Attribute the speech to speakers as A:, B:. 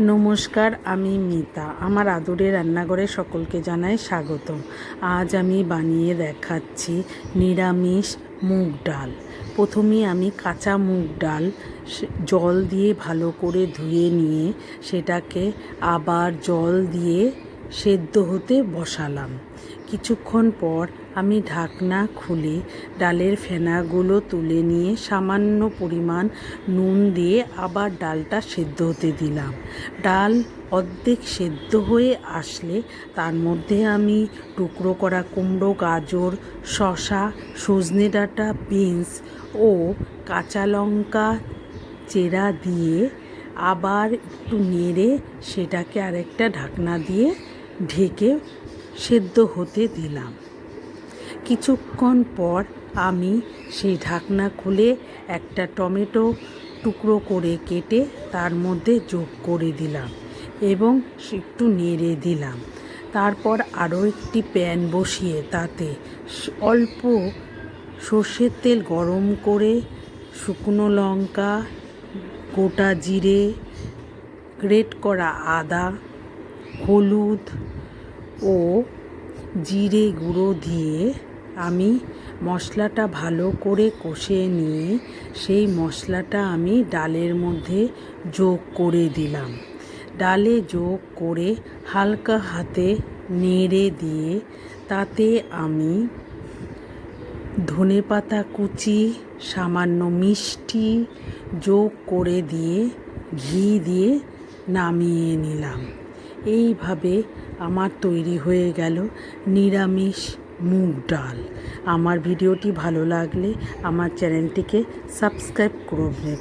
A: নমস্কার, আমি মিতা। আমার আদরের রান্নাঘরে সকলকে জানাই স্বাগতম। আজ আমি বানিয়ে দেখাচ্ছি নিরামিষ মুগ ডাল। প্রথমে আমি কাঁচা মুগ ডাল জল দিয়ে ভালো করে ধুয়ে নিয়ে সেটাকে আবার জল দিয়ে সেদ্ধ হতে বসালাম। কিছুক্ষণ পর আমি ঢাকনা খুলে ডালের ফেনাগুলো তুলে নিয়ে সামান্য পরিমাণ নুন দিয়ে আবার ডালটা সেদ্ধ হতে দিলাম। ডাল অর্ধেক সেদ্ধ হয়ে আসলে তার মধ্যে আমি টুকরো করা কুমড়ো, গাজর, শসা, সজনে ডাঁটা, বিনস ও কাঁচা লঙ্কা চেরা দিয়ে আবার একটু নেড়ে সেটাকে আরেকটা ঢাকনা দিয়ে ঢেকে সেদ্ধ হতে দিলাম। কিছুক্ষণ পর আমি সেই ঢাকনা খুলে একটা টমেটো টুকরো করে কেটে তার মধ্যে যোগ করে দিলাম এবং একটু নেড়ে দিলাম। তারপর আরও একটি প্যান বসিয়ে তাতে অল্প সর্ষের তেল গরম করে শুকনো লঙ্কা, গোটা জিরে, গ্রেট করা আদা, হলুদ ও জিরে গুঁড়ো দিয়ে আমি মশলাটা ভালো করে কষিয়ে নিয়ে সেই মশলাটা আমি ডালের মধ্যে যোগ করে দিলাম। ডালে যোগ করে হালকা হাতে নেড়ে দিয়ে তাতে আমি ধনেপাতা কুচি, সামান্য মিষ্টি যোগ করে দিয়ে ঘি দিয়ে নামিয়ে নিলাম। এইভাবে আমার তৈরি হয়ে গেল নিরামিষ মুগ ডাল। আমার ভিডিওটি ভালো লাগলে আমার চ্যানেলটিকে সাবস্ক্রাইব করবে।